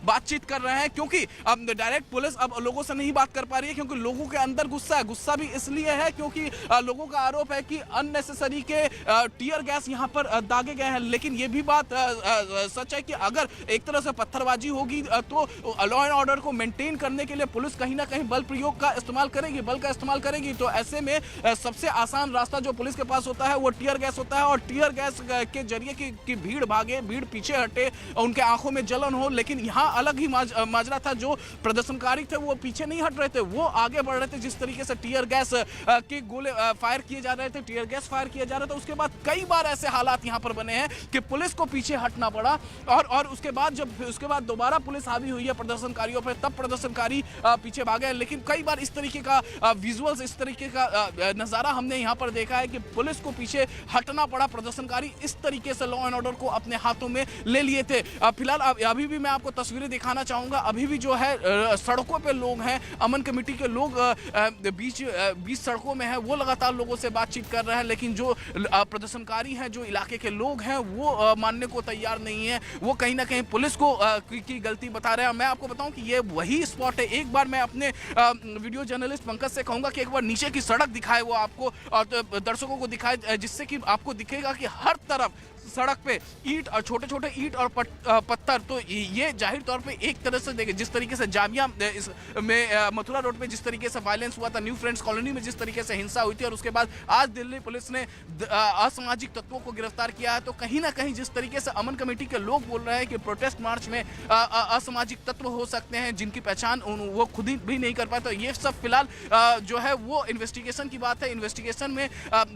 बातचीत कर रहे हैं, क्योंकि अब डायरेक्ट पुलिस अब लोगों से नहीं बात कर पा रही है, क्योंकि लोगों के अंदर गुस्सा है। गुस्सा भी इसलिए है क्योंकि लोगों का आरोप है कि अननेसेसरी के टीयर गैस यहां पर दागे गए हैं। लेकिन यह भी बात सच है कि अगर एक तरह से पत्थरबाजी होगी तो लॉ एंड ऑर्डर को मेंटेन करने के लिए पुलिस कहीं ना कहीं बल प्रयोग का इस्तेमाल करेगी, बल का इस्तेमाल करेगी। तो ऐसे में सबसे आसान रास्ता जो पुलिस के पास होता है वो टीयर गैस होता है, और टीयर गैस के जरिए की भीड़ भागे, भीड़ पीछे हटे, उनके आंखों में जलन हो। लेकिन यहाँ अलग ही माजरा था। जो प्रदर्शनकारी थे वो पीछे नहीं हट रहे थे, वो आगे बढ़ रहे थे। जिस तरीके से टीयर गैस के गोले फायर किए जा रहे थे, टीयर गैस फायर किया जा रहा था, उसके बाद कई बार ऐसे हालात यहाँ पर बने हैं कि पुलिस को पीछे हटना पड़ा। और उसके बाद दोबारा पुलिस हावी हुई है प्रदर्शनकारियों पर, तब प्रदर्शनकारी पीछे भागे। लेकिन कई बार इस तरीके का विजुअल्स, इस तरीके का नजारा हमने यहाँ पर देखा है कि पुलिस को पीछे हटना पड़ा। प्रदर्शनकारी इस तरीके से लॉ एंड ऑर्डर को अपने हाथों में ले लिए थे। फिलहाल अभी भी मैं आपको तस्वीरें दिखाना चाहूंगा। अभी भी जो है सड़कों पे लोग हैं, अमन कमेटी के लोग बीच सड़कों में हैं, वो लगातार लोगों से बातचीत कर रहे हैं। लेकिन जो प्रदर्शनकारी हैं, जो इलाके के लोग हैं, वो मानने को तैयार नहीं है। वो कहीं ना कहीं पुलिस को की गलती बता रहे हैं। मैं आपको बताऊं कि ये वही स्पॉट है। एक बार मैं अपने वीडियो जर्नलिस्ट पंकज से कहूंगा कि एक बार नीचे की सड़क दिखाए वो आपको, और दर्शकों को दिखाए, जिससे कि आपको दिखेगा कि हर तरफ सड़क पे ईंट और छोटे छोटे ईंट और पत्थर। तो ये जाहिर तौर पे एक तरह से देखें, जिस तरीके से जामिया में मथुरा रोड पे जिस तरीके से वायलेंस हुआ था, न्यू फ्रेंड्स कॉलोनी में जिस तरीके से हिंसा हुई थी, और उसके बाद आज दिल्ली पुलिस ने असामाजिक तत्वों को गिरफ्तार किया है। तो कहीं ना कहीं जिस तरीके से अमन कमेटी के लोग बोल रहे हैं कि प्रोटेस्ट मार्च में असामाजिक तत्व हो सकते हैं जिनकी पहचान वो खुद ही भी नहीं कर पाए, तो ये सब फिलहाल जो है वो इन्वेस्टिगेशन की बात है। इन्वेस्टिगेशन में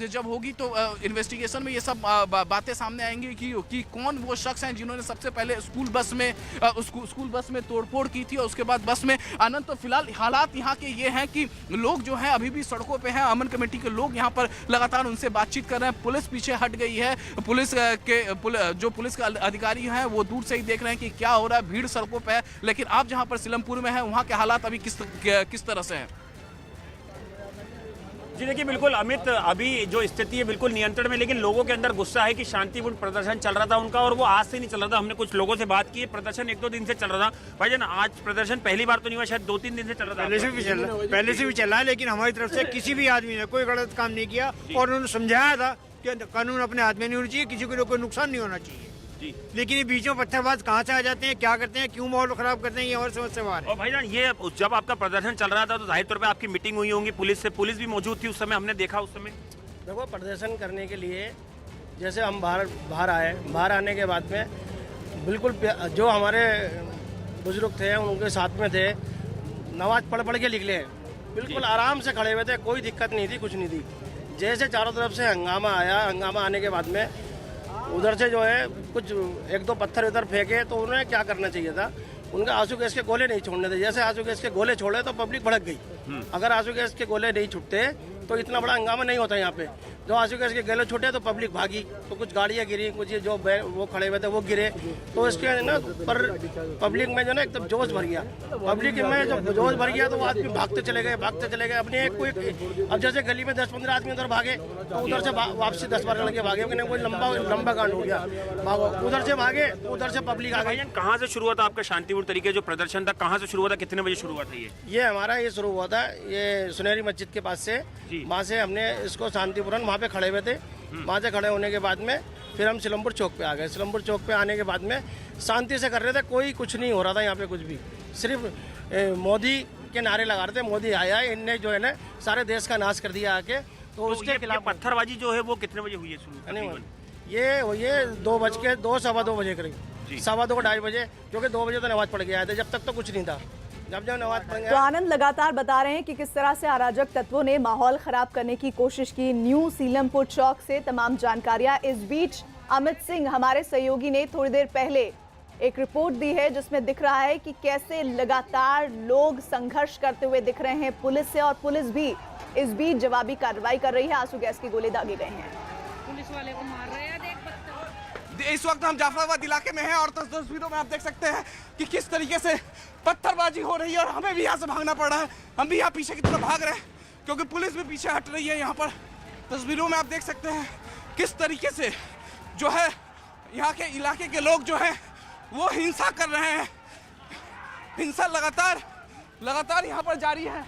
जब होगी तो इन्वेस्टिगेशन में ये सब बातें सामने आएंगे कि कौन वो शख्स हैं जिन्होंने सबसे पहले स्कूल बस में तोड़फोड़ की थी और उसके बाद बस में आनंद। तो फिलहाल हालात यहाँ के ये हैं कि लोग जो हैं अभी भी सड़कों पे हैं। अमन कमेटी के लोग यहाँ पर लगातार उनसे बातचीत कर रहे हैं। पुलिस पीछे हट गई है। पुलिस के अधिकारी हैं वो दूर से ही देख रहे हैं कि क्या हो रहा है, भीड़ सड़कों पे है। लेकिन आप जहाँ पर सिलमपुर में हैं वहाँ के हालात अभी किस तरह से हैं? जी देखिए, बिल्कुल अमित, अभी जो स्थिति है बिल्कुल नियंत्रण में, लेकिन लोगों के अंदर गुस्सा है कि शांतिपूर्ण प्रदर्शन चल रहा था उनका, और वो आज से नहीं चल रहा था। हमने कुछ लोगों से बात की, प्रदर्शन 1-2 दिन से चल रहा था। भाईजान, आज प्रदर्शन पहली बार तो नहीं हुआ, शायद 2-3 दिन से चल रहा था। पहले से भी चल रहा है, लेकिन हमारी तरफ से किसी भी आदमी ने कोई गलत काम नहीं किया, और उन्होंने समझाया था कि कानून अपने हाथ में नहीं होना चाहिए, किसी को कोई नुकसान नहीं होना चाहिए। लेकिन ये बीच में पत्थरबाज कहाँ से आ जाते हैं, क्या करते हैं, क्यों माहौल खराब करते हैं, ये और समझ से बाहर है। और भाईजान, ये जब आपका प्रदर्शन चल रहा था तो जाहिर तौर पे आपकी मीटिंग हुई होंगी पुलिस से, पुलिस भी मौजूद थी उस समय, हमने देखा उस समय। देखो, प्रदर्शन करने के लिए जैसे हम बाहर आए, बाहर आने के बाद में बिल्कुल जो हमारे बुजुर्ग थे उनके साथ में थे, नमाज पढ़ के निकले, बिल्कुल आराम से खड़े हुए थे, कोई दिक्कत नहीं थी, कुछ नहीं थी। जैसे चारों तरफ से हंगामा आया, हंगामा आने के बाद में उधर से जो है कुछ 1-2 पत्थर इधर फेंके, तो उन्हें क्या करना चाहिए था, उनका आंसू गैस के गोले नहीं छोड़ने थे। जैसे आंसू गैस के गोले छोड़े तो पब्लिक भड़क गई। अगर आंसू गैस के गोले नहीं छूटते तो इतना बड़ा हंगामा नहीं होता यहाँ पे। जो आंसू गैस के गोले छूटे तो पब्लिक भागी, तो कुछ गाड़ियाँ गिरी, कुछ ये जो वो खड़े हुए थे वो गिरे, तो इसके ना पर पब्लिक में जो ना एकदम जोश भर गया। पब्लिक में जब जोश भर गया तो वो आदमी भागते चले गए अपने कोई। अब जैसे गली में 10-15 आदमी उधर भागे तो उधर से वापसी 10-12 लड़के भागे, कोई लंबा कांड हो गया, भागो उधर से भागे, उधर से पब्लिक आ गई। कहाँ से शुरू हुआ था आपका शांतिपूर्ण तरीके जो प्रदर्शन था, कहाँ से शुरू हुआ था, कितने बजे शुरू हुआ था? ये हमारा ये शुरू हुआ था ये सुनहरी मस्जिद के पास से, वहाँ से हमने इसको शांतिपूर्ण वहाँ पे खड़े हुए थे। वहाँ से खड़े होने के बाद में फिर हम सिलमपुर चौक पे आ गए। सिलमपुर चौक पे आने के बाद में शांति से कर रहे थे, कोई कुछ नहीं हो रहा था यहाँ पे कुछ भी, सिर्फ मोदी के नारे लगा रहे थे। मोदी आया, इनने जो है ना सारे देश का नाश कर दिया आके, तो उसके खिलाफ। पत्थरबाजी जो है वो कितने बजे हुई है शुरू? ये 2 बजे करीब, 2:15 बजे, क्योंकि 2 बजे तो नमाज पढ़ के आए थे, जब तक तो कुछ नहीं था। जब नमाज पढ़ गया। तो आनंद लगातार बता रहे हैं कि किस तरह से अराजक तत्वों ने माहौल खराब करने की कोशिश की। न्यू सीलमपुर चौक से तमाम जानकारियां। इस बीच अमित सिंह हमारे सहयोगी ने थोड़ी देर पहले एक रिपोर्ट दी है जिसमें दिख रहा है कि कैसे लगातार लोग संघर्ष करते हुए दिख रहे हैं पुलिस से, और पुलिस भी इस बीच जवाबी कार्रवाई कर रही है। आंसू गैस के गोले दागे गए हैं, पुलिस वाले को मार रहे हैं। इस वक्त हम जाफराबाद इलाके में हैं और तस्वीरों में आप देख सकते हैं कि किस तरीके से पत्थरबाजी हो रही है, और हमें भी यहाँ से भागना पड़ रहा है। हम भी यहाँ पीछे की तरफ भाग रहे हैं क्योंकि पुलिस भी पीछे हट रही है। यहाँ पर तस्वीरों में आप देख सकते हैं किस तरीके से जो है यहाँ के इलाके के लोग जो है वो हिंसा कर रहे हैं। हिंसा लगातार यहाँ पर जारी है।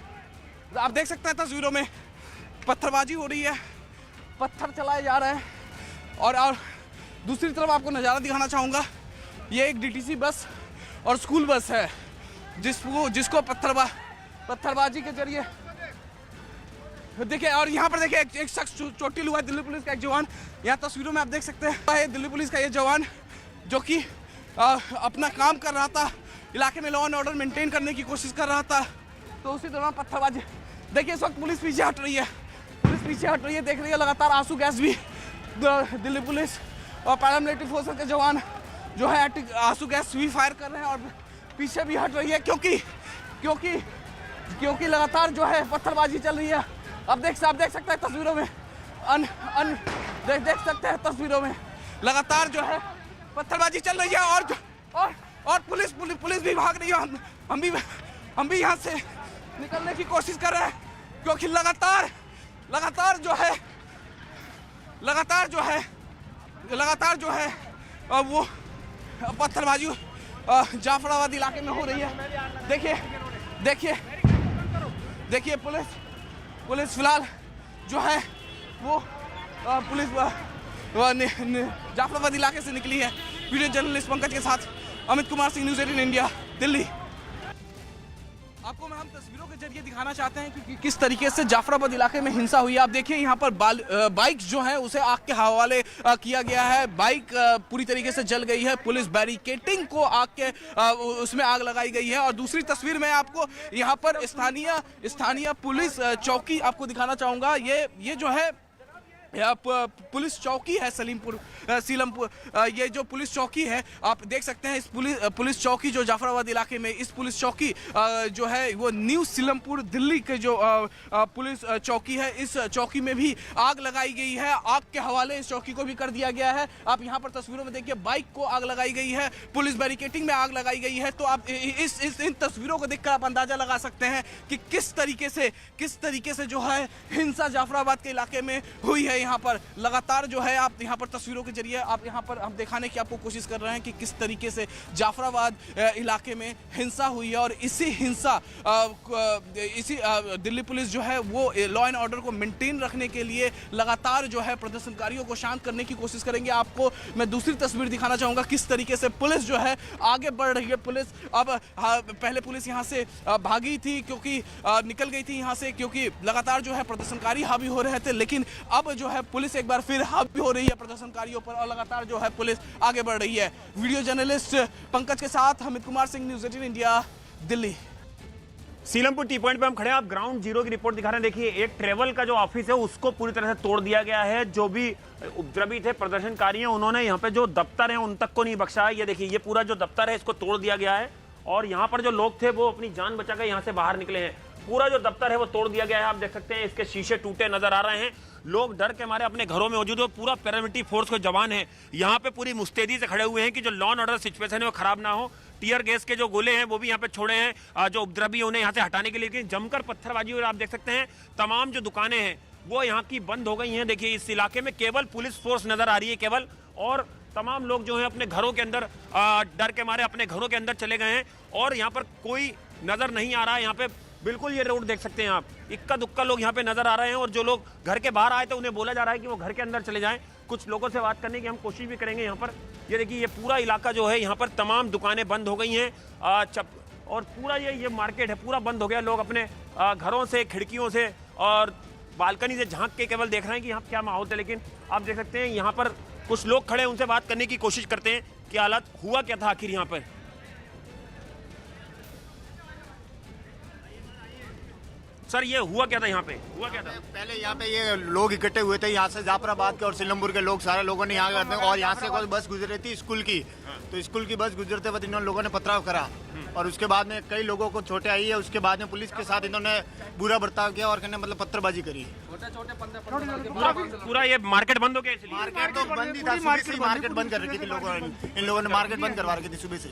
आप देख सकते हैं तस्वीरों में पत्थरबाजी हो रही है, पत्थर चलाए जा रहे हैं और दूसरी तरफ आपको नज़ारा दिखाना चाहूँगा। ये एक डीटीसी बस और स्कूल बस है जिसको पत्थरबाजी के जरिए देखिए। और यहाँ पर देखिए एक शख्स चोटिल हुआ है, दिल्ली पुलिस का एक जवान। यहाँ तस्वीरों में आप देख सकते हैं दिल्ली पुलिस का ये जवान जो कि अपना काम कर रहा था, इलाके में लॉ एंड ऑर्डर मेंटेन करने की कोशिश कर रहा था, तो उसी दौरान पत्थरबाजी। देखिए इस वक्त पुलिस पीछे हट रही है, देख रही है लगातार आंसू गैस भी दिल्ली पुलिस और पैरामिलिट्री फोर्सेस के जवान जो है आंसू गैस भी फायर कर रहे हैं और पीछे भी हट रही है क्योंकि लगातार जो है पत्थरबाजी चल रही है। आप देख सकते हैं तस्वीरों में देख सकते हैं तस्वीरों में लगातार जो है पत्थरबाजी चल रही है और पुलिस भी भाग रही है। हम भी यहाँ से निकलने की कोशिश कर रहे हैं क्योंकि लगातार जो है वो पत्थरबाजी जाफराबाद इलाके में हो रही है। देखिए पुलिस फिलहाल जो है वो पुलिस जाफराबाद इलाके से निकली है। वीडियो जर्नलिस्ट पंकज के साथ अमित कुमार सिंह, न्यूज़ 18 इंडिया, दिल्ली। आपको हम तस्वीरों के जरिए दिखाना चाहते हैं कि किस तरीके से जाफराबाद इलाके में हिंसा हुई है। आप देखिए यहाँ पर बाइक जो है उसे आग के हवाले किया गया है। बाइक पूरी तरीके से जल गई है, पुलिस बैरिकेटिंग को उसमें आग लगाई गई है। और दूसरी तस्वीर में आपको यहाँ पर स्थानीय पुलिस चौकी आपको दिखाना चाहूँगा। ये जो है पुलिस चौकी है सीलमपुर। ये जो पुलिस चौकी है आप देख सकते हैं। इस पुलिस चौकी जो जाफराबाद इलाके में, इस पुलिस चौकी जो है वो न्यू सीलमपुर दिल्ली के जो पुलिस चौकी है, इस चौकी में भी आग लगाई गई है। आग के हवाले इस चौकी को भी कर दिया गया है। आप यहाँ पर तस्वीरों में देखिए बाइक को आग लगाई गई है, पुलिस बैरिकेटिंग में आग लगाई गई है। तो आप इन तस्वीरों को देखकर आप अंदाजा लगा सकते हैं कि किस तरीके से जो है हिंसा जाफराबाद के इलाके में हुई है। यहाँ पर लगातार जो है आप यहाँ पर तस्वीरों के जरिए आप यहाँ पर हम दिखाने की आपको कोशिश कर रहे हैं कि किस तरीके से जाफराबाद इलाके में हिंसा हुई है। और इसी दिल्ली पुलिस जो है वो लॉ एंड ऑर्डर को मेंटेन रखने के लिए लगातार जो है प्रदर्शनकारियों को शांत करने की कोशिश करेंगे। आपको मैं दूसरी तस्वीर दिखाना चाहूँगा किस तरीके से पुलिस जो है आगे बढ़ रही है। पुलिस पहले पुलिस यहाँ से भागी थी क्योंकि निकल गई थी यहाँ से क्योंकि लगातार जो है प्रदर्शनकारी हावी हो रहे थे, लेकिन अब जो है पुलिस एक बार फिर हावी हो रही है प्रदर्शनकारियों पर और लगातार जो है पुलिस आगे बढ़ रही है। वीडियो जर्नलिस्ट पंकज के साथ Amit Kumar Singh, news 18 India, Delhi. Seelampur T point पे हम खड़े हैं। आप ग्राउंड जीरो की रिपोर्ट दिखा रहे हैं। देखिए एक ट्रेवल का जो ऑफिस है उसको पूरी तरह से तोड़ दिया गया है। जो भी उपद्रवी थे प्रदर्शनकारी हैं उन्होंने यहाँ पे जो दफ्तर है उन तक को नहीं बख्शा है। ये देखिए ये पूरा जो दफ्तर है इसको तोड़ दिया गया है और यहाँ पर जो लोग थे वो अपनी जान बचाकर यहाँ से बाहर निकले हैं। पूरा जो दफ्तर है वो तोड़ दिया गया है। आप देख सकते हैं इसके शीशे टूटे नजर आ रहे हैं। लोग डर के मारे अपने घरों में मौजूद है। पूरा पैरामिलिट्री फोर्स के जवान हैं यहाँ पे पूरी मुस्तैदी से खड़े हुए हैं कि जो लॉ एंड ऑर्डर सिचुएशन है वो खराब ना हो। टीयर गैस के जो गोले हैं वो भी यहाँ पे छोड़े हैं जो उपद्रवी उन्हें यहाँ से हटाने के लिए। लेकिन जमकर पत्थरबाजी और आप देख सकते हैं तमाम जो दुकानें हैं वो यहाँ की बंद हो गई हैं। देखिए इस इलाके में केवल पुलिस फोर्स नजर आ रही है केवल, और तमाम लोग जो है अपने घरों के अंदर डर के मारे अपने घरों के अंदर चले गए हैं और यहाँ पर कोई नजर नहीं आ रहा है। यहाँ पे बिल्कुल ये रोड देख सकते हैं आप, इक्का दुक्का लोग यहाँ पे नजर आ रहे हैं और जो लोग घर के बाहर आए थे उन्हें बोला जा रहा है कि वो घर के अंदर चले जाएं। कुछ लोगों से बात करने की हम कोशिश भी करेंगे यहाँ पर। ये देखिए ये पूरा इलाका जो है यहाँ पर तमाम दुकानें बंद हो गई हैं और पूरा ये मार्केट है पूरा बंद हो गया। लोग अपने घरों से, खिड़कियों से और बालकनी से झांक के केवल देख रहे हैं कि यहाँ क्या माहौल है। लेकिन आप देख सकते हैं यहाँ पर कुछ लोग खड़े हैं, उनसे बात करने की कोशिश करते हैं कि हालात हुआ क्या था आखिर यहाँ पर। सर ये हुआ क्या था यहाँ पे, हुआ क्या था? पहले यहाँ पे ये लोग इकट्ठे हुए थे, यहाँ से जाफराबाद के और सीलमपुर के लोग, सारे लोगों ने यहाँ करते और यहाँ से कोई बस गुजर रही थी स्कूल की, तो स्कूल की बस गुजरते वक्त इन्होंने लोगों ने पथराव करा और उसके बाद में कई लोगों को चोटें आई है। उसके बाद में पुलिस के साथ इन्होंने बुरा बर्ताव किया और कहने मतलब पत्थरबाजी करी। पूरा ये मार्केट बंद हो गया इसलिए? मार्केट तो बंद ही था, सुबह से मार्केट बंद कर रखी थी लोगों ने, इन लोगों ने मार्केट बंद करवा रखी थी सुबह से।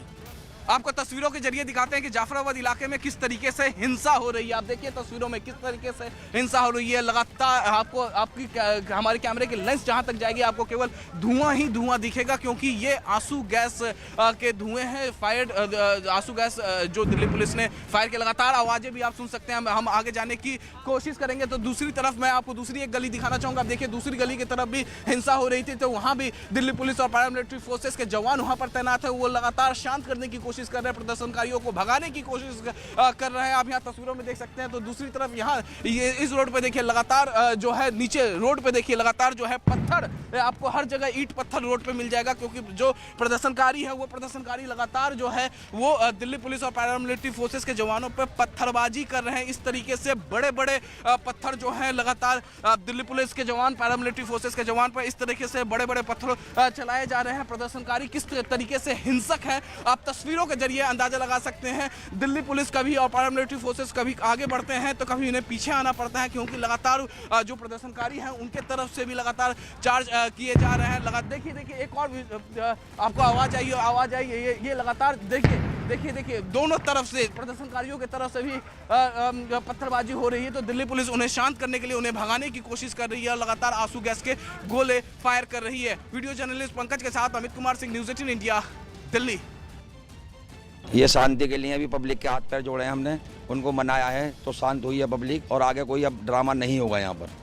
आपको तस्वीरों के जरिए दिखाते हैं कि जाफराबाद इलाके में किस तरीके से हिंसा हो रही है। आप देखिए तस्वीरों में किस तरीके से हिंसा हो रही है। लगातार आपको हमारे कैमरे की लेंस जहां तक जाएगी आपको केवल धुआं ही धुआं दिखेगा, क्योंकि ये आंसू गैस के धुएं हैं। फायर आंसू गैस जो दिल्ली पुलिस ने फायर के लगातार आवाजें भी आप सुन सकते हैं। हम आगे जाने की कोशिश करेंगे। तो दूसरी तरफ मैं आपको दूसरी एक गली दिखाना चाहूंगा। आप देखिए दूसरी गली की तरफ भी हिंसा हो रही थी, तो वहां भी दिल्ली पुलिस और पैरामिलिट्री फोर्सेस के जवान वहां पर तैनात है। वो लगातार शांत करने की कोशिश कर रहे हैं, प्रदर्शनकारियों को भगाने की कोशिश कर रहे हैं। आप यहाँ तस्वीरों में देख सकते हैं। तो दूसरी तरफ यहाँ ये इस रोड पे देखिए लगातार जो है नीचे रोड पे देखिए लगातार जो है पत्थर, आपको हर जगह ईंट पत्थर रोड पे मिल जाएगा, क्योंकि जो प्रदर्शनकारी है वो प्रदर्शनकारी लगातार जो है वो दिल्ली पुलिस और पैरामिलिट्री फोर्सेस के जवानों पे पत्थरबाजी कर रहे हैं। इस तरीके से बड़े बड़े पत्थर जो है लगातार दिल्ली पुलिस के जवान पैरामिलिट्री फोर्सेस के जवान पर इस तरीके से बड़े बड़े पत्थर चलाए जा रहे हैं। प्रदर्शनकारी किस तरीके से हिंसक है आप तस्वीरों के जरिए अंदाजा लगा सकते हैं। दिल्ली पुलिस कभी और पैरामिलिट्री फोर्सेस कभी आगे बढ़ते हैं तो कभी इन्हें पीछे आना पड़ता है, क्योंकि लगातार जो प्रदर्शनकारी हैं उनके तरफ से भी लगातार चार्ज किए जा रहे हैं। देखिए एक और आपको आवाज आई ये लगातार देखिए दोनों तरफ से प्रदर्शनकारियों की तरफ से भी पत्थरबाजी हो रही है। तो दिल्ली पुलिस उन्हें शांत करने के लिए उन्हें भगाने की कोशिश कर रही है और लगातार आंसू गैस के गोले फायर कर रही है। वीडियो जर्नलिस्ट पंकज के साथ अमित कुमार सिंह, न्यूज़ 18 इंडिया, दिल्ली। ये शांति के लिए अभी पब्लिक के हाथ पैर जोड़े हैं हमने, उनको मनाया है तो शांत हुई है पब्लिक, और आगे कोई अब ड्रामा नहीं होगा यहाँ पर।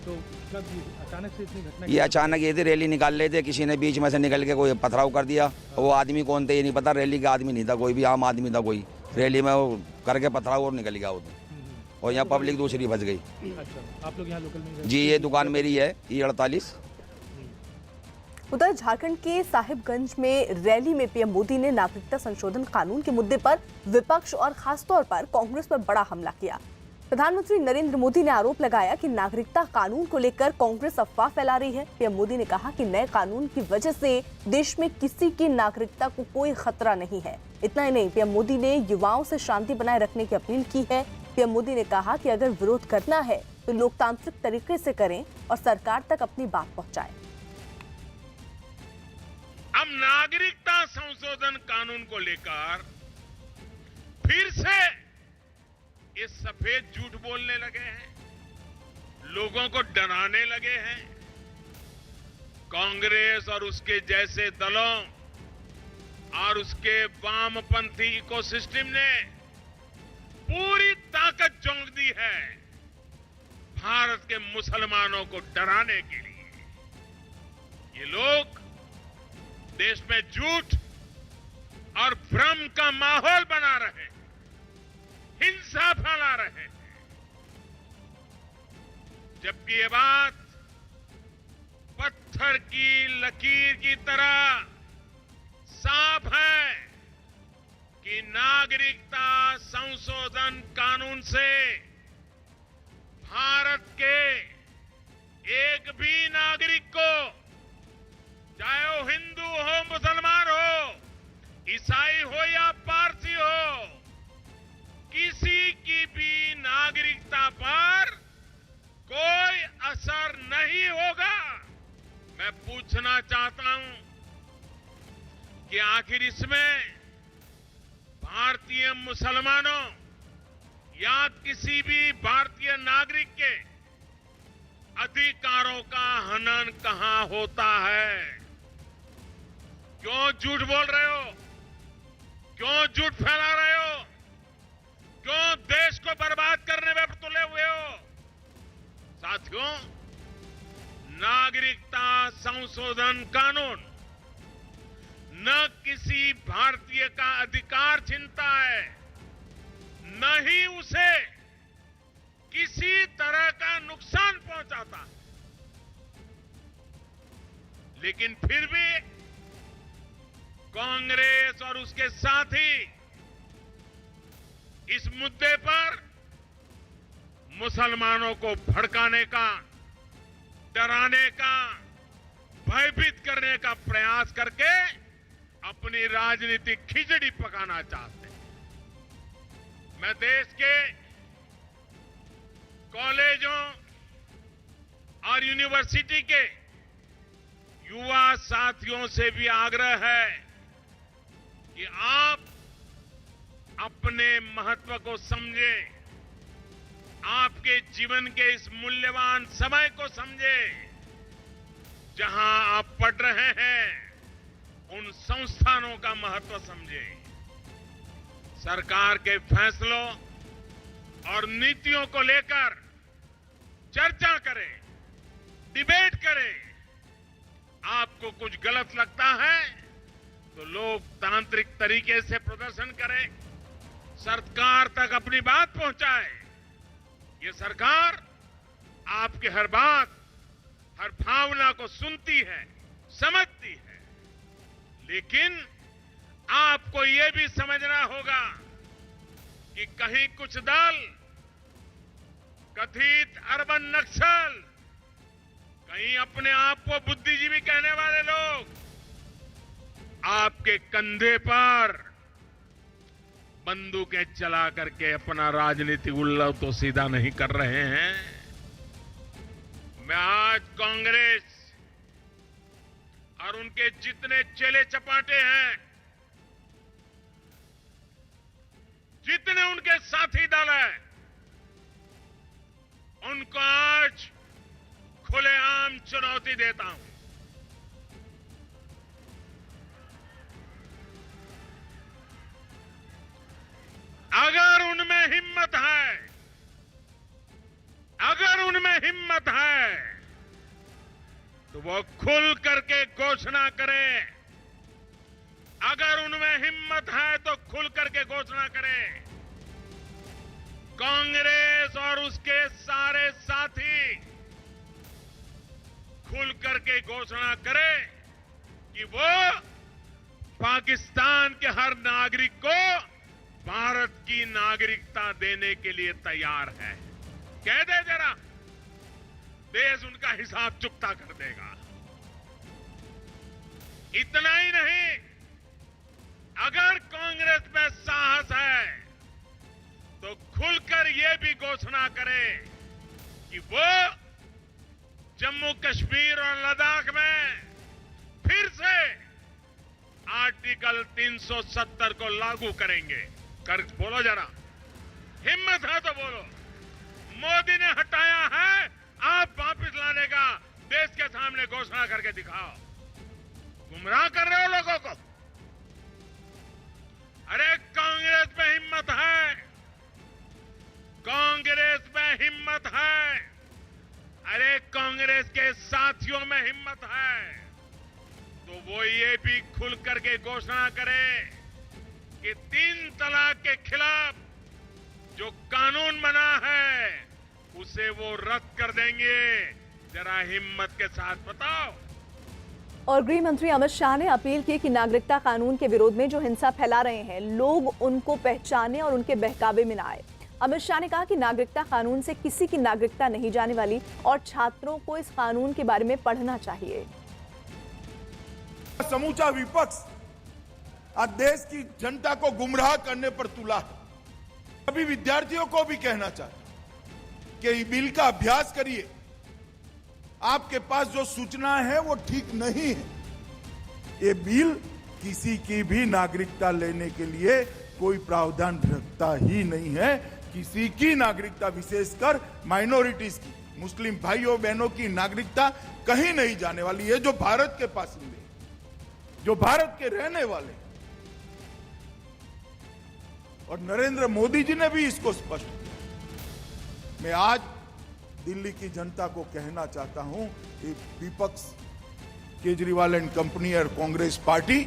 तो कब अचानक से इतनी घटना? ये अचानक ये थी, रैली निकाल रहे थे, किसी ने बीच में से निकल के कोई पथराव कर दिया। वो आदमी कौन थे ये नहीं पता, रैली का आदमी नहीं था, कोई भी आम आदमी था कोई, रैली में वो करके पथराव और निकल गया वो, और यहाँ पब्लिक दूसरी फंस गई। अच्छा, आप लोग यहाँ लोकल में? जी, ये दुकान मेरी है, E48। उधर झारखंड के साहिबगंज में रैली में पीएम मोदी ने नागरिकता संशोधन कानून के मुद्दे पर विपक्ष और खासतौर पर कांग्रेस पर बड़ा हमला किया। प्रधानमंत्री नरेंद्र मोदी ने आरोप लगाया कि नागरिकता कानून को लेकर कांग्रेस अफवाह फैला रही है। पीएम मोदी ने कहा कि नए कानून की वजह से देश में किसी की नागरिकता को कोई खतरा नहीं है। इतना ही नहीं, पीएम मोदी ने युवाओं से शांति बनाए रखने की अपील की है। पीएम मोदी ने कहा कि अगर विरोध करना है तो लोकतांत्रिक तरीके से करें और सरकार तक अपनी बात पहुंचाएं। अब नागरिकता संशोधन कानून को लेकर फिर से ये सफेद झूठ बोलने लगे हैं, लोगों को डराने लगे हैं। कांग्रेस और उसके जैसे दलों और उसके वामपंथी इकोसिस्टम ने पूरी ताकत झोंक दी है भारत के मुसलमानों को डराने के लिए। ये लोग देश में झूठ और भ्रम का माहौल बना रहे हैं, हिंसा फैला रहे हैं, जबकि ये बात पत्थर की लकीर की तरह साफ है कि नागरिकता संशोधन कानून से भारत के एक भी नागरिक को, चाहे वो हिंदू हो, मुसलमान हो, ईसाई हो या पारसी हो, किसी की भी नागरिकता पर कोई असर नहीं होगा। मैं पूछना चाहता हूं कि आखिर इसमें भारतीय मुसलमानों या किसी भी भारतीय नागरिक के अधिकारों का हनन कहां होता है? क्यों झूठ बोल रहे हो? क्यों झूठ फैला रहे हो? क्यों देश को बर्बाद करने में तुले हुए हो? साथियों, नागरिकता संशोधन कानून न किसी भारतीय का अधिकार छीनता है, न ही उसे किसी तरह का नुकसान पहुंचाता है। लेकिन फिर भी कांग्रेस और उसके साथी इस मुद्दे पर मुसलमानों को भड़काने का, डराने का, भयभीत करने का प्रयास करके अपनी राजनीतिक खिचड़ी पकाना चाहते हैं। मैं देश के कॉलेजों और यूनिवर्सिटी के युवा साथियों से भी आग्रह है कि आप अपने महत्व को समझे, आपके जीवन के इस मूल्यवान समय को समझे। जहां आप पढ़ रहे हैं उन संस्थानों का महत्व समझे। सरकार के फैसलों और नीतियों को लेकर चर्चा करें, डिबेट करें। आपको कुछ गलत लगता है तो लोकतांत्रिक तरीके से प्रदर्शन करें, सरकार तक अपनी बात पहुंचाए। ये सरकार आपके हर बात, हर भावना को सुनती है, समझती है। लेकिन आपको ये भी समझना होगा कि कहीं कुछ दल, कथित अर्बन नक्सल, कहीं अपने आप को बुद्धिजीवी कहने वाले लोग आपके कंधे पर बंदूकें चला करके अपना राजनीतिक उल्लू तो सीधा नहीं कर रहे हैं। मैं आज कांग्रेस और उनके जितने चेले चपाटे हैं, जितने उनके साथी दल हैं, उनको आज खुलेआम चुनौती देता हूं। अगर उनमें हिम्मत है, अगर उनमें हिम्मत है तो वो खुल करके घोषणा करें। अगर उनमें हिम्मत है तो खुल करके घोषणा करें। कांग्रेस और उसके सारे साथी खुल करके घोषणा करें कि वो पाकिस्तान के हर नागरिक को भारत की नागरिकता देने के लिए तैयार है। कह दे जरा, देश उनका हिसाब चुकता कर देगा। इतना ही नहीं, अगर कांग्रेस में साहस है तो खुलकर यह भी घोषणा करे कि वो जम्मू कश्मीर और लद्दाख में फिर से आर्टिकल 370 को लागू करेंगे। बोलो जरा, हिम्मत है तो बोलो। मोदी ने हटाया है, आप वापस लाने का देश के सामने घोषणा करके दिखाओ। गुमराह कर रहे हो लोगों को। अरे कांग्रेस में हिम्मत है, कांग्रेस में हिम्मत है। अरे कांग्रेस के साथियों में हिम्मत है तो वो ये भी खुल करके घोषणा करे कि 3 तलाक के खिलाफ जो कानून बना है उसे वो रद्द कर देंगे। जरा हिम्मत के साथ बताओ। और गृह मंत्री अमित शाह ने अपील की कि नागरिकता कानून के विरोध में जो हिंसा फैला रहे हैं, लोग उनको पहचाने और उनके बहकावे में न आए। अमित शाह ने कहा कि नागरिकता कानून से किसी की नागरिकता नहीं जाने वाली और छात्रों को इस कानून के बारे में पढ़ना चाहिए। समूचा विपक्ष आज देश की जनता को गुमराह करने पर तुला है। सभी विद्यार्थियों को भी कहना चाहता हूं कि इस बिल का अभ्यास करिए। आपके पास जो सूचना है वो ठीक नहीं है। ये बिल किसी की भी नागरिकता लेने के लिए कोई प्रावधान रखता ही नहीं है। किसी की नागरिकता, विशेषकर माइनॉरिटीज की, मुस्लिम भाइयों बहनों की नागरिकता कहीं नहीं जाने वाली है। जो भारत के बासिंदे, जो भारत के रहने वाले, और नरेंद्र मोदी जी ने भी इसको स्पष्ट किया। मैं आज दिल्ली की जनता को कहना चाहता हूं, विपक्ष, केजरीवाल एंड कंपनी और कांग्रेस पार्टी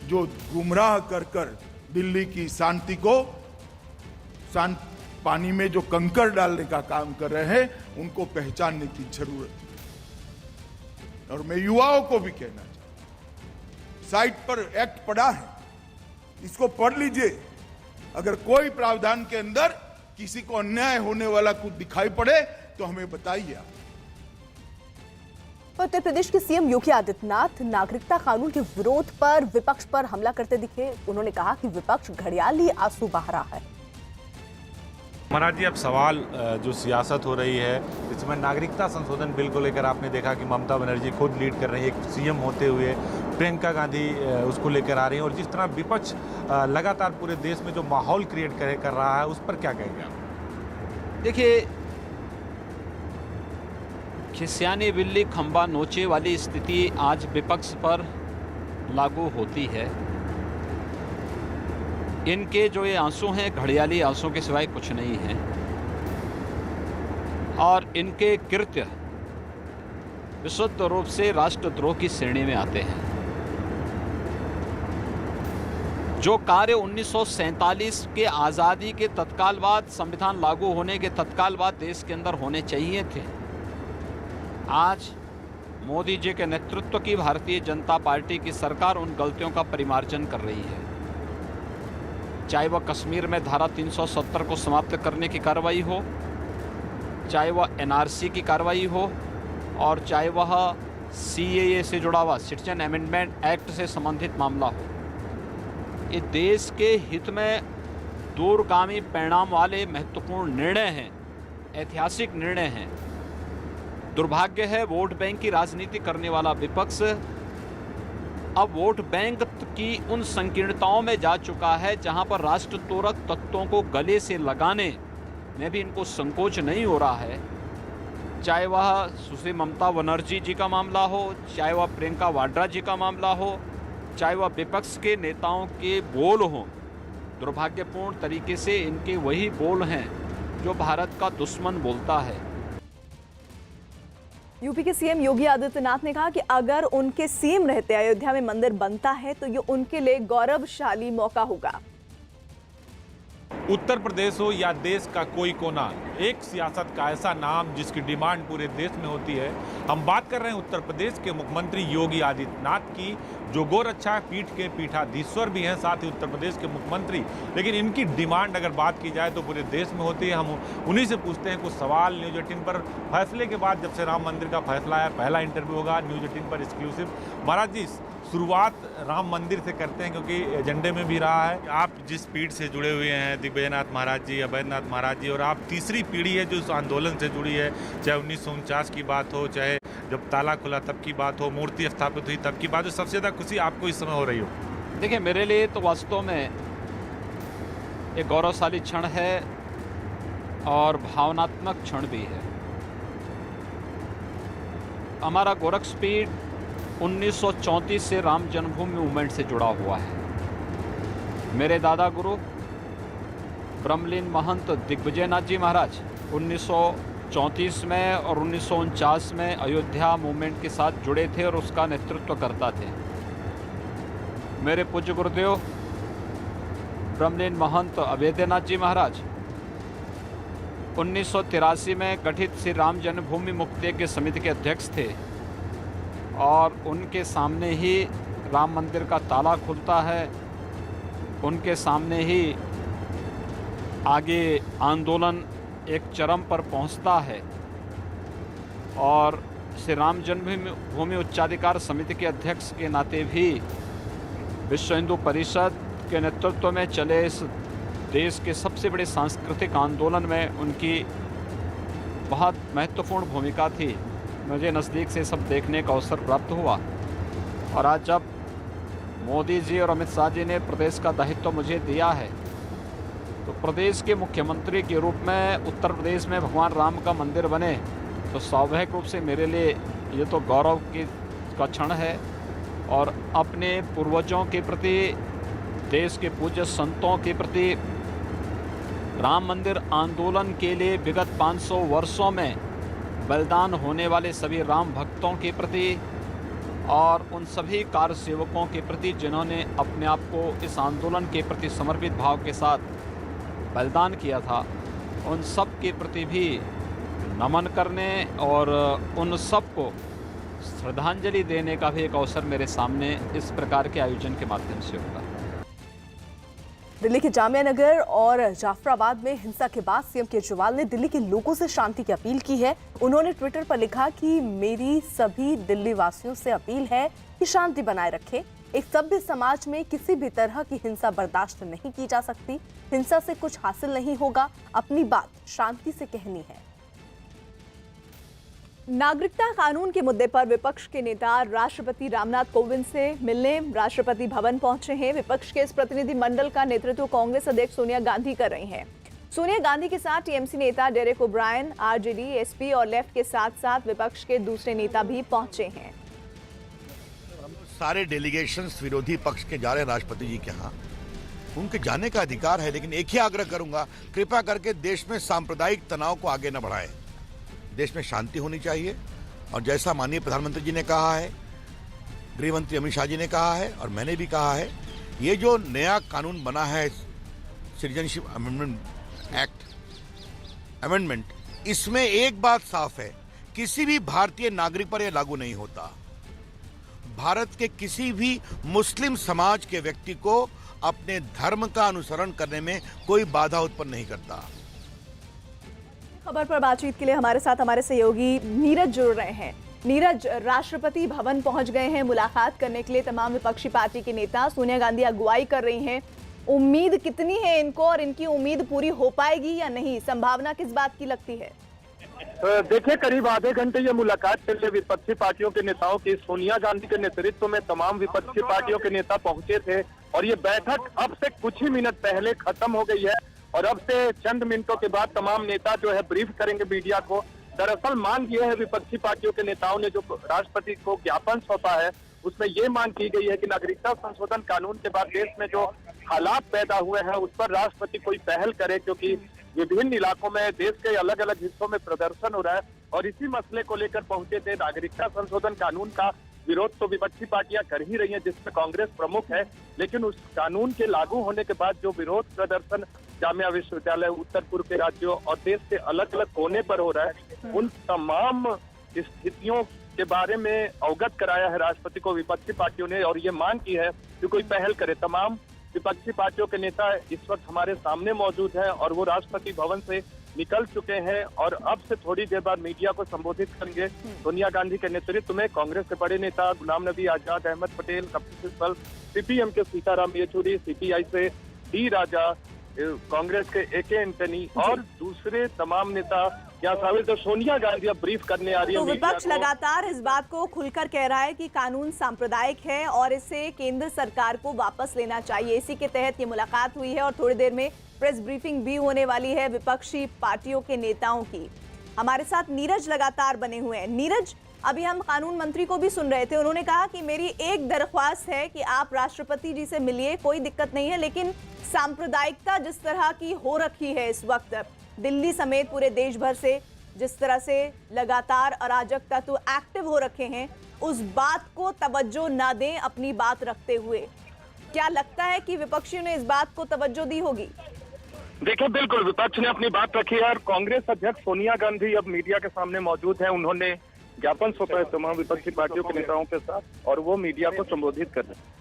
जो गुमराह कर कर दिल्ली की शांति को पानी में जो कंकर डालने का काम कर रहे हैं, उनको पहचानने की जरूरत है। और मैं युवाओं को भी कहना चाहता हूं, साइट पर एक्ट पड़ा है, इसको पढ़ लीजिए। अगर कोई प्रावधान के अंदर किसी को अन्याय होने वाला कुछ दिखाई पड़े तो हमें बताइए। उत्तर प्रदेश के सीएम योगी आदित्यनाथ नागरिकता कानून के विरोध पर विपक्ष पर हमला करते दिखे। उन्होंने कहा कि विपक्ष घड़ियाली आंसू बहा रहा है। महाराज जी, अब सवाल जो सियासत हो रही है इसमें नागरिकता संशोधन बिल को लेकर आपने देखा कि ममता बनर्जी खुद लीड कर रही है। एक सीएम होते हुए प्रियंका गांधी उसको लेकर आ रही हैं, और जिस तरह विपक्ष लगातार पूरे देश में जो माहौल क्रिएट कर रहा है, उस पर क्या कहेंगे आप? देखिए, खिसियानी बिल्ली खंबा नोचे वाली स्थिति आज विपक्ष पर लागू होती है। इनके जो ये आंसू हैं, घड़ियाली आंसू के सिवाय कुछ नहीं हैं, और इनके कृत्य विशुद्ध रूप से राष्ट्रद्रोह की श्रेणी में आते हैं। जो कार्य 1947 के आज़ादी के तत्काल बाद, संविधान लागू होने के तत्काल बाद देश के अंदर होने चाहिए थे, आज मोदी जी के नेतृत्व की भारतीय जनता पार्टी की सरकार उन गलतियों का परिमार्जन कर रही है। चाहे वह कश्मीर में धारा 370 को समाप्त करने की कार्रवाई हो, चाहे वह एनआरसी की कार्रवाई हो, और चाहे वह सीएए से जुड़ा हुआ सिटीजन अमेंडमेंट एक्ट से संबंधित मामला हो। ये देश के हित में दूरगामी परिणाम वाले महत्वपूर्ण निर्णय हैं, ऐतिहासिक निर्णय हैं। दुर्भाग्य है, वोट बैंक की राजनीति करने वाला विपक्ष अब वोट बैंक की उन संकीर्णताओं में जा चुका है जहां पर राष्ट्रतोरक तत्वों को गले से लगाने में भी इनको संकोच नहीं हो रहा है। चाहे वह सुश्री ममता बनर्जी जी का मामला हो, चाहे वह प्रियंका वाड्रा जी का मामला हो, चाहे वह विपक्ष के नेताओं के बोल हों, दुर्भाग्यपूर्ण तरीके से इनके वही बोल हैं जो भारत का दुश्मन बोलता है। यूपी के सीएम योगी आदित्यनाथ ने कहा कि अगर उनके सीएम रहते अयोध्या में मंदिर बनता है तो ये उनके लिए गौरवशाली मौका होगा। उत्तर प्रदेश हो या देश का कोई कोना, एक सियासत का ऐसा नाम जिसकी डिमांड पूरे देश में होती है। हम बात कर रहे हैं उत्तर प्रदेश के मुख्यमंत्री योगी आदित्यनाथ की, जो गोरक्षा पीठ के पीठाधीश्वर भी हैं, साथ ही उत्तर प्रदेश के मुख्यमंत्री। लेकिन इनकी डिमांड अगर बात की जाए तो पूरे देश में होती है। हम उन्हीं से पूछते हैं कुछ सवाल। न्यूज़ 18 पर फैसले के बाद, जब से राम मंदिर का फैसला आया, पहला इंटरव्यू होगा न्यूज़ 18 पर एक्सक्लूसिव। महाराज जी, शुरुआत राम मंदिर से करते हैं क्योंकि एजेंडे में भी रहा है। आप जिस पीढ़ी से जुड़े हुए हैं, दिग्विजयनाथ महाराज जी, अभयनाथ महाराज जी, और आप तीसरी पीढ़ी है जो इस आंदोलन से जुड़ी है, चाहे 1949 की बात हो, चाहे जब ताला खुला तब की बात हो, मूर्ति स्थापित हुई तब की बात हो, सबसे ज़्यादा खुशी आपको इस समय हो रही हो? देखिए, मेरे लिए तो वास्तव में एक गौरवशाली क्षण है और भावनात्मक क्षण भी है। हमारा गोरक्षपीठ 1934 से राम जन्मभूमि मूवमेंट से जुड़ा हुआ है। मेरे दादा गुरु ब्रह्मलीन महंत दिग्विजयनाथ जी महाराज 1934 में और 1949 में अयोध्या मूवमेंट के साथ जुड़े थे और उसका नेतृत्व करता थे। मेरे पूज्य गुरुदेव ब्रह्मलीन महंत अभेद्यनाथ जी महाराज 1983 में गठित श्री राम जन्मभूमि मुक्ति समिति के अध्यक्ष थे, और उनके सामने ही राम मंदिर का ताला खुलता है, उनके सामने ही आगे आंदोलन एक चरम पर पहुंचता है। और श्री राम जन्मभूमि उच्चाधिकार समिति के अध्यक्ष के नाते भी विश्व हिंदू परिषद के नेतृत्व में चले इस देश के सबसे बड़े सांस्कृतिक आंदोलन में उनकी बहुत महत्वपूर्ण भूमिका थी। मुझे नज़दीक से सब देखने का अवसर प्राप्त हुआ, और आज जब मोदी जी और अमित शाह जी ने प्रदेश का दायित्व मुझे दिया है, तो प्रदेश के मुख्यमंत्री के रूप में उत्तर प्रदेश में भगवान राम का मंदिर बने, तो स्वाभाविक रूप से मेरे लिए ये तो गौरव का क्षण है। और अपने पूर्वजों के प्रति, देश के पूज्य संतों के प्रति, राम मंदिर आंदोलन के लिए विगत 500 वर्षों में बलिदान होने वाले सभी राम भक्तों के प्रति और उन सभी कार सेवकों के प्रति जिन्होंने अपने आप को इस आंदोलन के प्रति समर्पित भाव के साथ बलिदान किया था, उन सब के प्रति भी नमन करने और उन सब को श्रद्धांजलि देने का भी एक अवसर मेरे सामने इस प्रकार के आयोजन के माध्यम से होगा। दिल्ली के जामिया नगर और जाफराबाद में हिंसा के बाद सीएम केजरीवाल ने दिल्ली के लोगों से शांति की अपील की है। उन्होंने ट्विटर पर लिखा कि मेरी सभी दिल्ली वासियों से अपील है कि शांति बनाए रखें। एक सभ्य समाज में किसी भी तरह की हिंसा बर्दाश्त नहीं की जा सकती। हिंसा से कुछ हासिल नहीं होगा, अपनी बात शांति से कहनी है। नागरिकता कानून के मुद्दे पर विपक्ष के नेता राष्ट्रपति रामनाथ कोविंद से मिलने राष्ट्रपति भवन पहुंचे हैं। विपक्ष के इस प्रतिनिधि मंडल का नेतृत्व कांग्रेस अध्यक्ष सोनिया गांधी कर रही हैं। सोनिया गांधी के साथ टीएमसी नेता डेरेक ओब्रायन, आरजेडी, एसपी और लेफ्ट के साथ साथ विपक्ष के दूसरे नेता भी पहुंचे हैं। सारे डेलीगेशंस विरोधी पक्ष के जा रहे हैं राष्ट्रपति जी के यहाँ, उनके जाने का अधिकार है, लेकिन एक ही आग्रह करूंगा, कृपया करके देश में सांप्रदायिक तनाव को आगे न बढ़ाएं। देश में शांति होनी चाहिए और जैसा माननीय प्रधानमंत्री जी ने कहा है, गृह मंत्री अमित शाह जी ने कहा है और मैंने भी कहा है, ये जो नया कानून बना है सिटीजनशिप अमेंडमेंट, इसमें एक बात साफ है, किसी भी भारतीय नागरिक पर यह लागू नहीं होता। भारत के किसी भी मुस्लिम समाज के व्यक्ति को अपने धर्म का अनुसरण करने में कोई बाधा उत्पन्न नहीं करता। खबर पर बातचीत के लिए हमारे साथ हमारे सहयोगी नीरज जुड़ रहे हैं। नीरज, राष्ट्रपति भवन पहुंच गए हैं मुलाकात करने के लिए। तमाम विपक्षी पार्टी के नेता, सोनिया गांधी अगुवाई कर रही हैं। उम्मीद कितनी है इनको और इनकी उम्मीद पूरी हो पाएगी या नहीं? संभावना किस बात की लगती है? देखिए, करीब आधे घंटे ये मुलाकात के लिए विपक्षी पार्टियों के नेताओं की सोनिया गांधी के नेतृत्व में तमाम विपक्षी पार्टियों के नेता पहुंचे थे और ये बैठक अब से कुछ ही मिनट पहले खत्म हो गई है और अब से चंद मिनटों के बाद तमाम नेता जो है ब्रीफ करेंगे मीडिया को। दरअसल मांग ये है, विपक्षी पार्टियों के नेताओं ने जो राष्ट्रपति को ज्ञापन सौंपा है उसमें ये मांग की गई है कि नागरिकता संशोधन कानून के बाद देश में जो हालात पैदा हुए हैं उस पर राष्ट्रपति कोई पहल करे, क्योंकि विभिन्न इलाकों में देश के अलग अलग हिस्सों में प्रदर्शन हो रहा है और इसी मसले को लेकर पहुंचे थे। नागरिकता संशोधन कानून का विरोध तो विपक्षी पार्टियां कर ही रही हैं, जिसमें कांग्रेस प्रमुख है, लेकिन उस कानून के लागू होने के बाद जो विरोध प्रदर्शन जामिया विश्वविद्यालय, उत्तर पूर्व के राज्यों और देश के अलग अलग कोने पर हो रहा है, उन तमाम स्थितियों के बारे में अवगत कराया है राष्ट्रपति को विपक्षी पार्टियों ने और ये मांग की है कि कोई पहल करे। तमाम विपक्षी पार्टियों के नेता इस वक्त हमारे सामने मौजूद हैं और वो राष्ट्रपति भवन से निकल चुके हैं और अब से थोड़ी देर बाद मीडिया को संबोधित करेंगे। सोनिया गांधी के नेतृत्व में कांग्रेस के बड़े नेता गुलाम नबी आजाद, अहमद पटेल, कपिल सिब्बल, सीपीएम के सीताराम येचुरी, सीपीआई से डी राजा, कांग्रेस के एके एंटनी और दूसरे तमाम नेता क्या शामिल। तो सोनिया गांधी अब ब्रीफ करने आ रही है। तो विपक्ष लगातार इस बात को खुलकर कह रहा है कि कानून सांप्रदायिक है और इसे केंद्र सरकार को वापस लेना चाहिए। इसी के तहत ये मुलाकात हुई है और थोड़ी देर में प्रेस ब्रीफिंग भी होने वाली है विपक्षी पार्टियों के नेताओं की। हमारे साथ नीरज लगातार बने हुए हैं। नीरज, अभी हम कानून मंत्री को भी सुन रहे थे, उन्होंने कहा कि मेरी एक दरख्वास्त है कि आप राष्ट्रपति जी से मिलिए, कोई दिक्कत नहीं है, लेकिन सांप्रदायिकता जिस तरह की हो रखी है इस वक्त दिल्ली समेत पूरे देश भर से, जिस तरह से लगातार अराजक तत्व एक्टिव हो रखे हैं, उस बात को तवज्जो ना दें अपनी बात रखते हुए। क्या लगता है कि विपक्षियों ने इस बात को तवज्जो दी होगी? देखिए, बिल्कुल विपक्ष ने अपनी बात रखी है और कांग्रेस अध्यक्ष सोनिया गांधी अब मीडिया के सामने मौजूद है। उन्होंने ज्ञापन सौंपा है तमाम विपक्षी पार्टियों के नेताओं के साथ और वो मीडिया को संबोधित कर रहे हैं।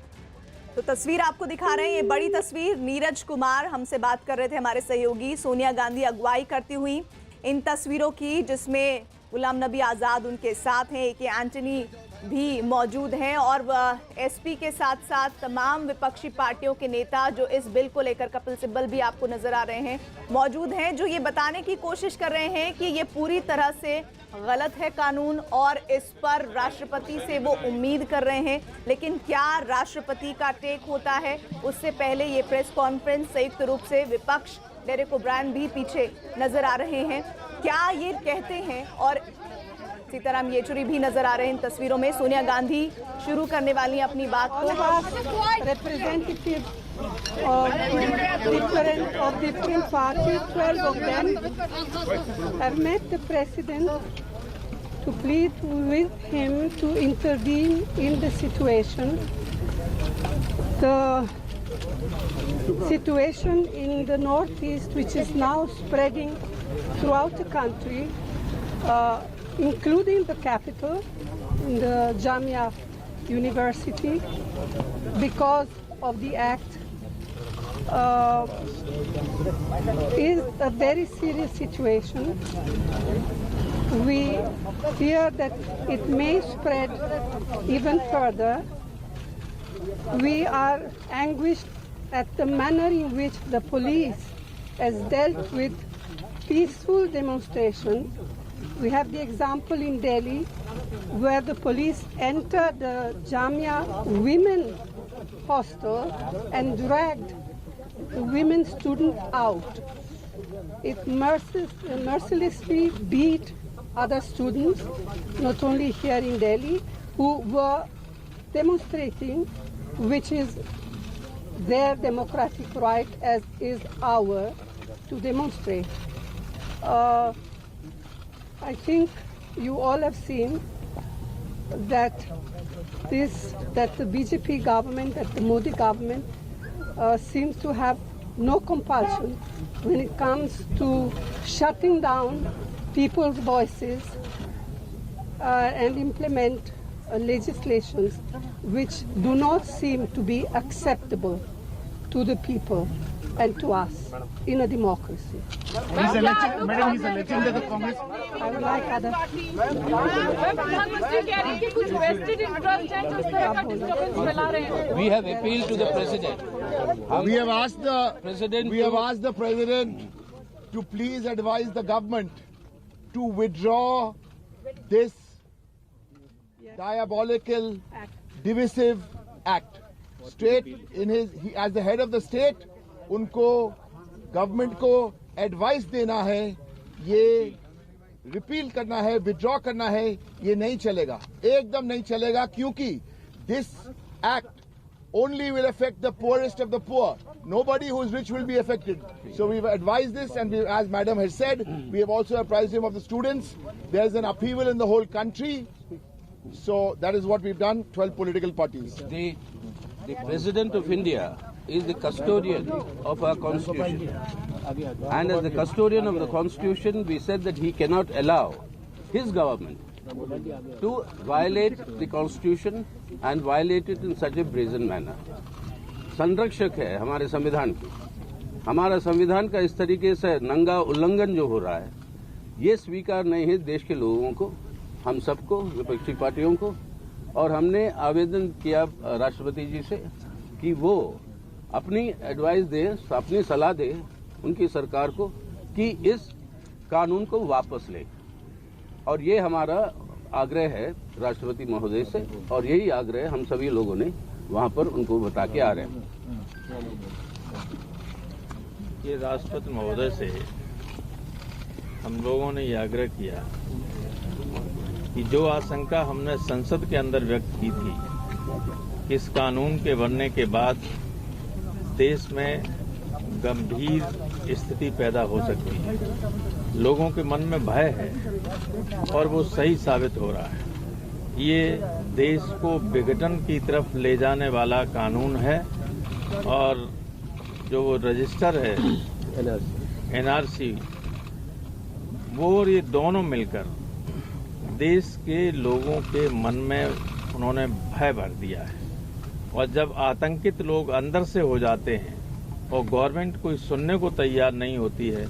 तो तस्वीर आपको दिखा रहे हैं, ये बड़ी तस्वीर। नीरज कुमार हमसे बात कर रहे थे, हमारे सहयोगी। सोनिया गांधी अगुवाई करती हुई इन तस्वीरों की, जिसमें गुलाम नबी आज़ाद उनके साथ हैं, एके एंटनी भी मौजूद हैं और एसपी के साथ साथ तमाम विपक्षी पार्टियों के नेता जो इस बिल को लेकर, कपिल सिब्बल भी आपको नजर आ रहे हैं, मौजूद हैं, जो ये बताने की कोशिश कर रहे हैं कि ये पूरी तरह से गलत है कानून और इस पर राष्ट्रपति से वो उम्मीद कर रहे हैं। लेकिन क्या राष्ट्रपति का टेक होता है, उससे पहले ये प्रेस कॉन्फ्रेंस संयुक्त रूप से विपक्ष, डेरेक ओब्रायन भी पीछे नजर आ रहे हैं, क्या ये कहते हैं और सीताराम येचुरी भी नजर आ रहे हैं इन तस्वीरों में। सोनिया गांधी शुरू करने वाली अपनी बात को। different parties, 12 of them have met the president to plead with him to intervene in the situation. The situation in the northeast, which is now spreading throughout the country, including the capital, the Jamia University, because of the act, is a very serious situation. We fear that it may spread even further. We are anguished at the manner in which the police has dealt with peaceful demonstrations We have the example in Delhi where the police entered the Jamia women hostel and dragged the women student out. It mercilessly beat other students, not only here in Delhi, who were demonstrating, which is their democratic right as is ours to demonstrate. I think you all have seen that the BJP government, that the Modi government seems to have no compulsion when it comes to shutting down people's voices and implement legislations which do not seem to be acceptable to the people and to us in a democracy. Madam, he's alleging that the Congress. I would like other. We have appealed to the president. We have asked the president to please advise the government to withdraw this diabolical, divisive act. State as the head of the state, उनको government को advice देना है, ये repeal करना है, withdraw करना है, ये नहीं चलेगा, एकदम नहीं चलेगा, क्योंकि this act only will affect the poorest of the poor. Nobody who is rich will be affected. So we've advised this, and as Madam has said, we have also apprised him of the students. There's an upheaval in the whole country. So that is what we've done, 12 political parties. The President of India is the custodian of our Constitution. And as the custodian of the Constitution, we said that he cannot allow his government to violate the Constitution and violate it in such a brazen manner. संरक्षक है हमारे संविधान की, हमारा संविधान का इस तरीके से नंगा उल्लंघन जो हो रहा है, ये स्वीकार नहीं है देश के लोगों को, हम सबको, विपक्षी पार्टियों को। और हमने आवेदन किया राष्ट्रपति जी से कि वो अपनी एडवाइस दे, अपनी सलाह दे उनकी सरकार को कि इस कानून को वापस ले। और ये हमारा आग्रह है राष्ट्रपति महोदय से, और यही आग्रह हम सभी लोगों ने वहां पर उनको बता के आ रहे हैं। ये राष्ट्रपति महोदय से हम लोगों ने ये आग्रह किया कि जो आशंका हमने संसद के अंदर व्यक्त की थी, इस कानून के बनने के बाद देश में गंभीर स्थिति पैदा हो सकती है, लोगों के मन में भय है और वो सही साबित हो रहा है। ये देश को विघटन की तरफ ले जाने वाला कानून है, और जो वो रजिस्टर है एनआरसी, वो और ये दोनों मिलकर देश के लोगों के मन में उन्होंने भय भर दिया है। और जब आतंकित लोग अंदर से हो जाते हैं और गवर्नमेंट कोई सुनने को तैयार नहीं होती है,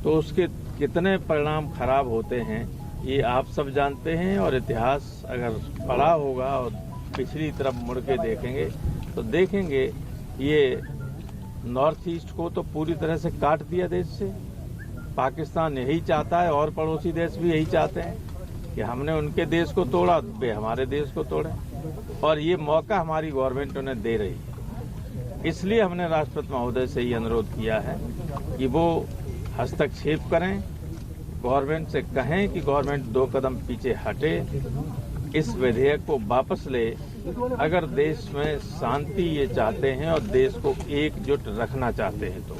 तो उसके कितने परिणाम खराब होते हैं ये आप सब जानते हैं। और इतिहास अगर पढ़ा होगा और पिछली तरफ मुड़ के देखेंगे तो देखेंगे ये नॉर्थ ईस्ट को तो पूरी तरह से काट दिया देश से। पाकिस्तान यही चाहता है और पड़ोसी देश भी यही चाहते हैं कि हमने उनके देश को तोड़ा, वे हमारे देश को तोड़े, और ये मौका हमारी गवर्नमेंट उन्हें दे रही है। इसलिए हमने राष्ट्रपति महोदय से ये अनुरोध किया है कि वो हस्तक्षेप करें, गवर्नमेंट से कहें कि गवर्नमेंट 2 कदम पीछे हटे, इस विधेयक को वापस ले, अगर देश में शांति ये चाहते हैं और देश को एकजुट रखना चाहते हैं तो।